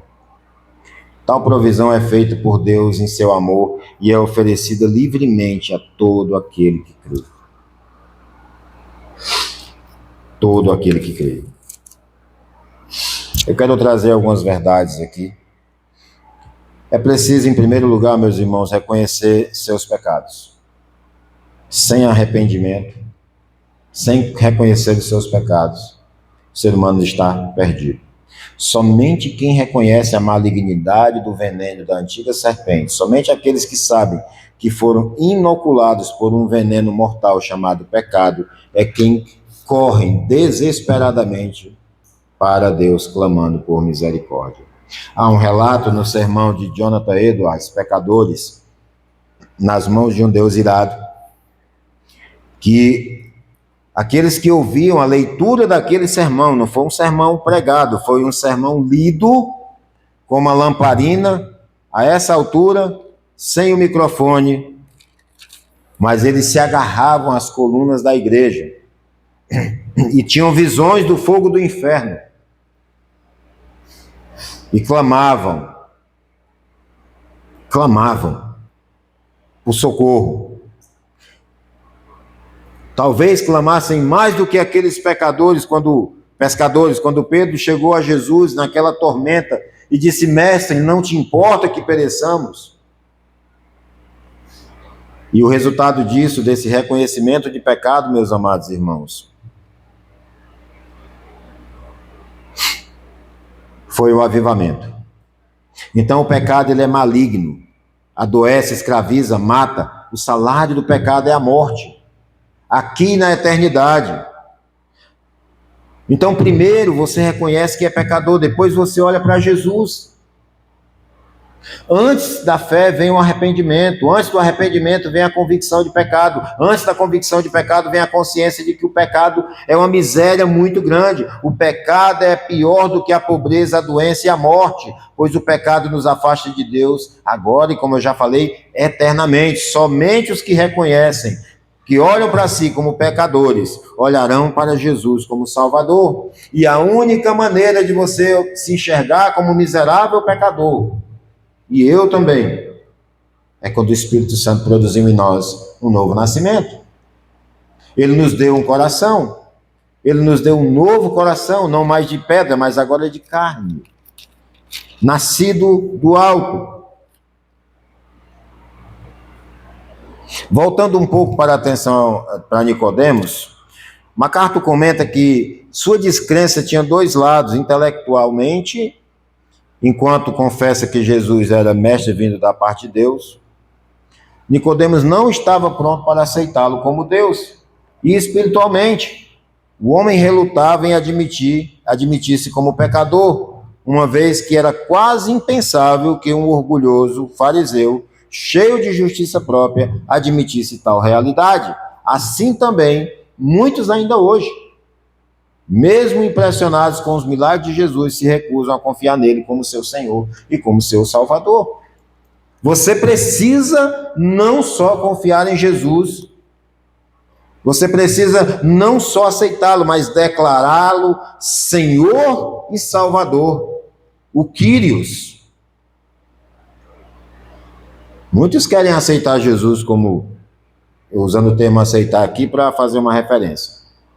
Tal provisão é feita por Deus em seu amor e é oferecida livremente a todo aquele que crê. Todo aquele que crê. Eu quero trazer algumas verdades aqui. É preciso, em primeiro lugar, meus irmãos, reconhecer seus pecados. Sem arrependimento, sem reconhecer os seus pecados, o ser humano está perdido. Somente quem reconhece a malignidade do veneno da antiga serpente, somente aqueles que sabem que foram inoculados por um veneno mortal chamado pecado, é quem correm desesperadamente para Deus, clamando por misericórdia. Há um relato no sermão de Jonathan Edwards, Pecadores, nas mãos de um Deus irado, que aqueles que ouviam a leitura daquele sermão, não foi um sermão pregado, foi um sermão lido com uma lamparina, a essa altura, sem o microfone, mas eles se agarravam às colunas da igreja e tinham visões do fogo do inferno e clamavam por socorro. Talvez clamassem mais do que aqueles pescadores, quando Pedro chegou a Jesus naquela tormenta e disse: mestre, não te importa que pereçamos? E o resultado disso, desse reconhecimento de pecado, meus amados irmãos, foi o avivamento. Então o pecado ele é maligno, adoece, escraviza, mata. O salário do pecado é a morte, aqui na eternidade. Então, primeiro você reconhece que é pecador, depois você olha para Jesus. Antes da fé vem o arrependimento, antes do arrependimento vem a convicção de pecado, antes da convicção de pecado vem a consciência de que o pecado é uma miséria muito grande. O pecado é pior do que a pobreza, a doença e a morte, pois o pecado nos afasta de Deus agora e, como eu já falei, eternamente. Somente os que reconhecem, que olham para si como pecadores, olharão para Jesus como Salvador. E a única maneira de você se enxergar como miserável pecador, e eu também, é quando o Espírito Santo produziu em nós um novo nascimento. Ele nos deu um coração, ele nos deu um novo coração, não mais de pedra, mas agora de carne, nascido do alto. Voltando um pouco para a atenção para Nicodemos, MacArthur comenta que sua descrença tinha dois lados: intelectualmente, enquanto confessa que Jesus era mestre vindo da parte de Deus, Nicodemos não estava pronto para aceitá-lo como Deus. E espiritualmente, o homem relutava em admitir-se como pecador, uma vez que era quase impensável que um orgulhoso fariseu, cheio de justiça própria, admitisse tal realidade. Assim também, muitos ainda hoje, mesmo impressionados com os milagres de Jesus, se recusam a confiar nele como seu Senhor e como seu Salvador. Você precisa não só confiar em Jesus, você precisa não só aceitá-lo, mas declará-lo Senhor e Salvador, o Kyrios. Muitos querem aceitar Jesus como, usando o termo aceitar aqui para fazer uma referência,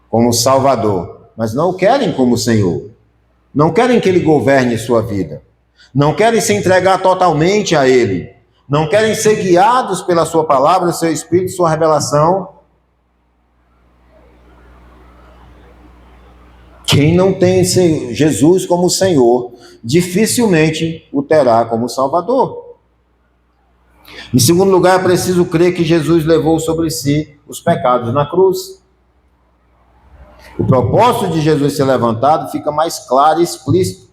como Salvador, mas não o querem como Senhor. Não querem que Ele governe sua vida. Não querem se entregar totalmente a Ele. Não querem ser guiados pela sua palavra, seu Espírito, sua revelação. Quem não tem Jesus como Senhor, dificilmente o terá como Salvador. Em segundo lugar, é preciso crer que Jesus levou sobre si os pecados na cruz. O propósito de Jesus ser levantado fica mais claro e explícito,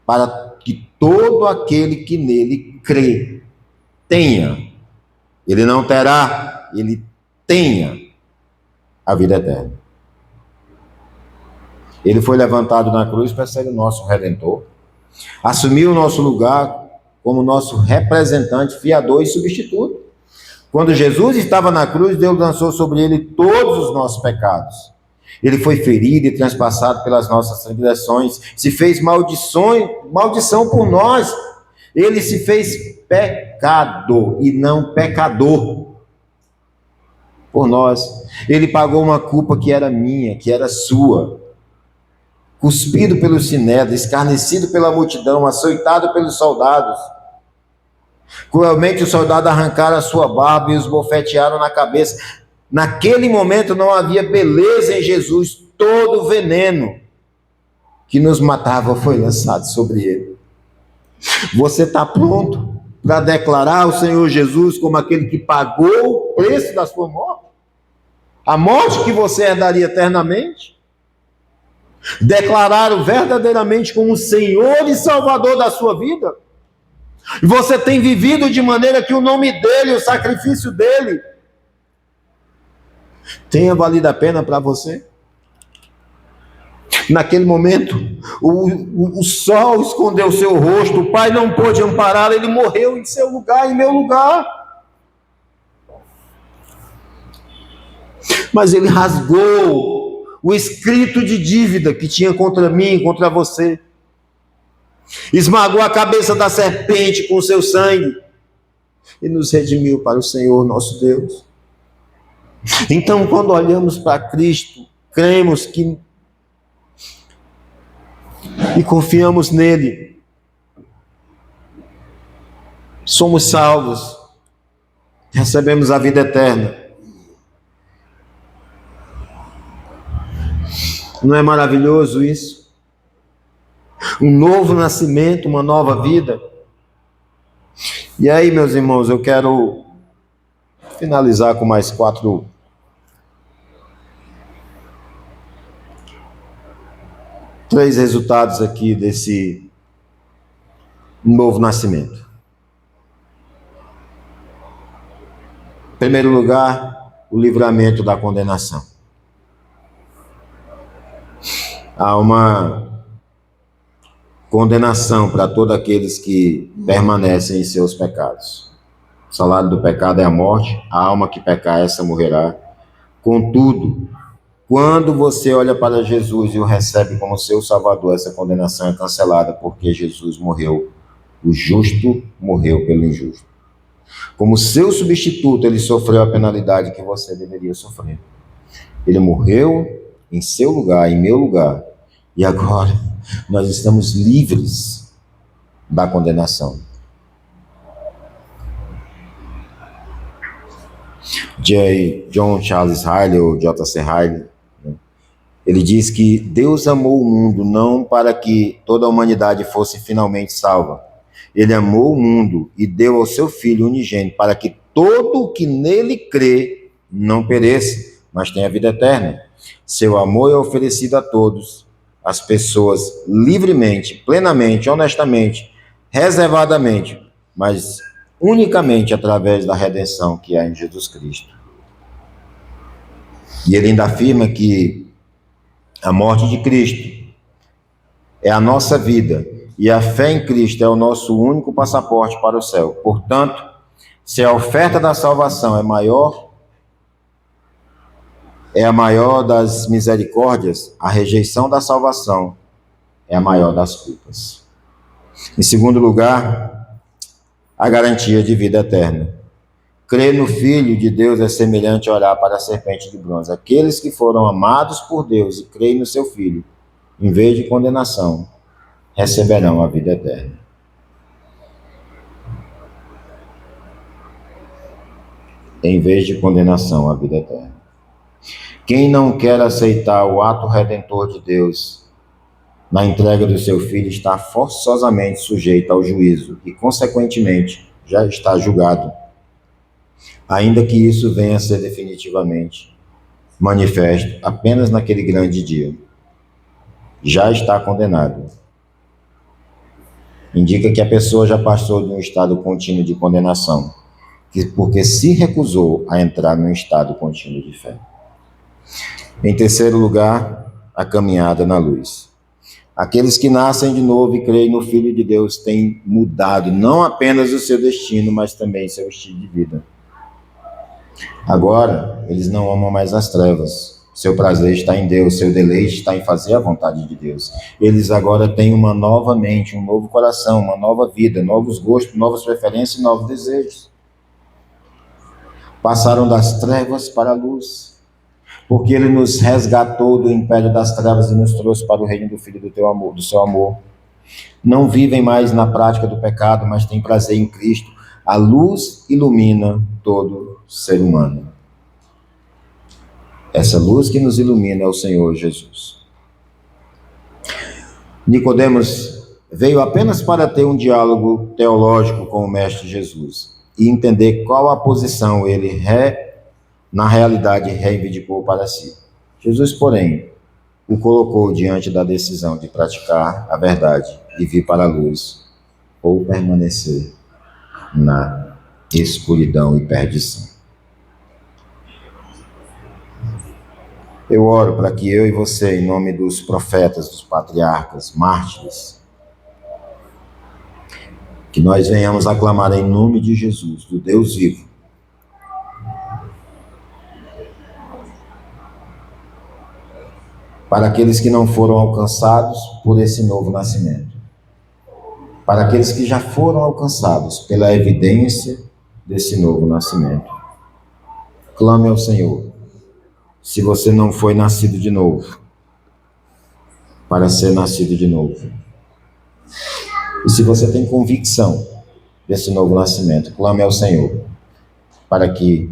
para que todo aquele que nele crê tenha, ele não terá, ele tenha a vida eterna. Ele foi levantado na cruz para ser o nosso Redentor, assumiu o nosso lugar como nosso representante, fiador e substituto. Quando Jesus estava na cruz, Deus lançou sobre ele todos os nossos pecados. Ele foi ferido e transpassado pelas nossas transgressões, se fez maldição por nós. Ele se fez pecado e não pecador por nós. Ele pagou uma culpa que era minha, que era sua. Cuspido pelo sinédrio, escarnecido pela multidão, açoitado pelos soldados. Cruelmente os soldados arrancaram a sua barba e os bofetearam na cabeça. Naquele momento não havia beleza em Jesus, todo o veneno que nos matava foi lançado sobre ele. Você está pronto para declarar o Senhor Jesus como aquele que pagou o preço da sua morte? A morte que você herdaria eternamente? Declará-lo verdadeiramente como Senhor e Salvador da sua vida? E você tem vivido de maneira que o nome dele, o sacrifício dele, tenha valido a pena para você? Naquele momento, o sol escondeu o seu rosto, o Pai não pôde ampará-lo, ele morreu em seu lugar, em meu lugar. Mas ele rasgou o escrito de dívida que tinha contra mim e contra você. Esmagou a cabeça da serpente com o seu sangue e nos redimiu para o Senhor nosso Deus. Então, quando olhamos para Cristo, cremos que e confiamos nele, somos salvos, recebemos a vida eterna. Não é maravilhoso isso? Um novo nascimento, uma nova vida. E aí, meus irmãos, eu quero finalizar com mais 4 Três resultados aqui desse novo nascimento. Em primeiro lugar, o livramento da condenação. Há uma condenação para todos aqueles que permanecem em seus pecados. O salário do pecado é a morte, a alma que pecar, essa morrerá. Contudo, quando você olha para Jesus e o recebe como seu Salvador, essa condenação é cancelada, porque Jesus morreu. O justo morreu pelo injusto. Como seu substituto, ele sofreu a penalidade que você deveria sofrer. Ele morreu em seu lugar, em meu lugar. E agora nós estamos livres da condenação. John Charles Riley, ou J.C. Riley, ele diz que Deus amou o mundo não para que toda a humanidade fosse finalmente salva. Ele amou o mundo e deu ao seu Filho unigênito para que todo o que nele crê não pereça, mas tenha vida eterna. Seu amor é oferecido a todos, as pessoas, livremente, plenamente, honestamente, reservadamente, mas unicamente através da redenção que há em Jesus Cristo. E ele ainda afirma que a morte de Cristo é a nossa vida e a fé em Cristo é o nosso único passaporte para o céu. Portanto, se a oferta da salvação é a maior das misericórdias, a rejeição da salvação é a maior das culpas. Em segundo lugar, a garantia de vida eterna. Crer no Filho de Deus é semelhante a olhar para a serpente de bronze. Aqueles que foram amados por Deus e creem no seu Filho, em vez de condenação, receberão a vida eterna. Em vez de condenação, a vida eterna. Quem não quer aceitar o ato redentor de Deus na entrega do seu Filho está forçosamente sujeito ao juízo e, consequentemente, já está julgado, ainda que isso venha a ser definitivamente manifesto apenas naquele grande dia. Já está condenado. Indica que a pessoa já passou de um estado contínuo de condenação, porque se recusou a entrar num estado contínuo de fé. Em terceiro lugar, a caminhada na luz. Aqueles que nascem de novo e creem no Filho de Deus têm mudado não apenas o seu destino, mas também seu estilo de vida. Agora, eles não amam mais as trevas. Seu prazer está em Deus, seu deleite está em fazer a vontade de Deus. Eles agora têm uma nova mente, um novo coração, uma nova vida, novos gostos, novas preferências e novos desejos. Passaram das trevas para a luz, porque Ele nos resgatou do império das trevas e nos trouxe para o reino do Filho do seu amor. Não vivem mais na prática do pecado, mas têm prazer em Cristo. A luz ilumina todo ser humano. Essa luz que nos ilumina é o Senhor Jesus. Nicodemos veio apenas para ter um diálogo teológico com o Mestre Jesus e entender qual a posição ele na realidade reivindicou para si. Jesus, porém, o colocou diante da decisão de praticar a verdade e vir para a luz ou permanecer na escuridão e perdição. Eu oro para que eu e você, em nome dos profetas, dos patriarcas, mártires, que nós venhamos aclamar em nome de Jesus, do Deus vivo, para aqueles que não foram alcançados por esse novo nascimento, para aqueles que já foram alcançados pela evidência desse novo nascimento. Clame ao Senhor, se você não foi nascido de novo, para ser nascido de novo. E se você tem convicção desse novo nascimento, clame ao Senhor, para que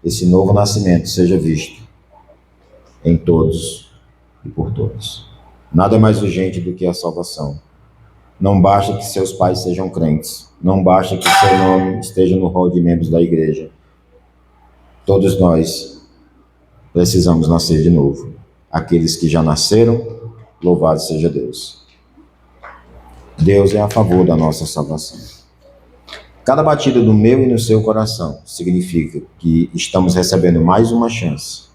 esse novo nascimento seja visto em todos e por todos. Nada é mais urgente do que a salvação. Não basta que seus pais sejam crentes, não basta que seu nome esteja no rol de membros da igreja. Todos nós precisamos nascer de novo. Aqueles que já nasceram Louvado seja Deus. Deus é a favor da nossa salvação. Cada batida do meu e no seu coração significa que estamos recebendo mais uma chance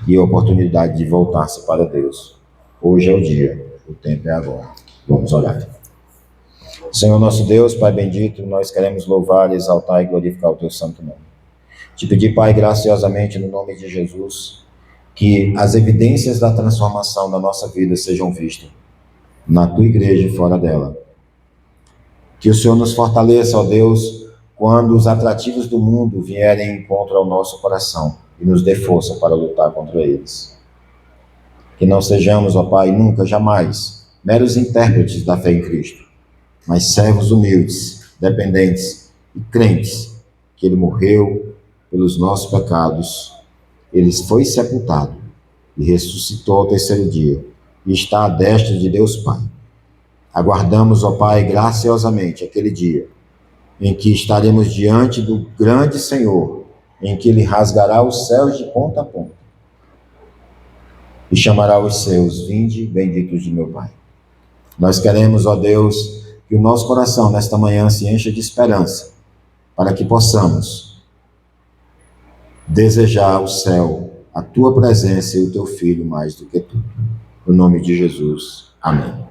e a oportunidade de voltar-se para Deus. Hoje é o dia, o tempo é agora. Vamos orar. Senhor nosso Deus, Pai bendito, nós queremos louvar, exaltar e glorificar o teu santo nome. Te pedir, Pai, graciosamente, no nome de Jesus, que as evidências da transformação da nossa vida sejam vistas na tua igreja e fora dela. Que o Senhor nos fortaleça, ó Deus, quando os atrativos do mundo vierem em encontro ao nosso coração e nos dê força para lutar contra eles. Que não sejamos, ó Pai, nunca, jamais, meros intérpretes da fé em Cristo, mas servos humildes, dependentes e crentes, que Ele morreu pelos nossos pecados, Ele foi sepultado e ressuscitou ao terceiro dia, e está à destra de Deus Pai. Aguardamos, ó Pai, graciosamente aquele dia em que estaremos diante do grande Senhor, em que Ele rasgará os céus de ponta a ponta e chamará os seus: vinde, benditos de meu Pai. Nós queremos, ó Deus, que o nosso coração nesta manhã se encha de esperança, para que possamos desejar o céu, a tua presença e o teu Filho mais do que tudo. No nome de Jesus. Amém.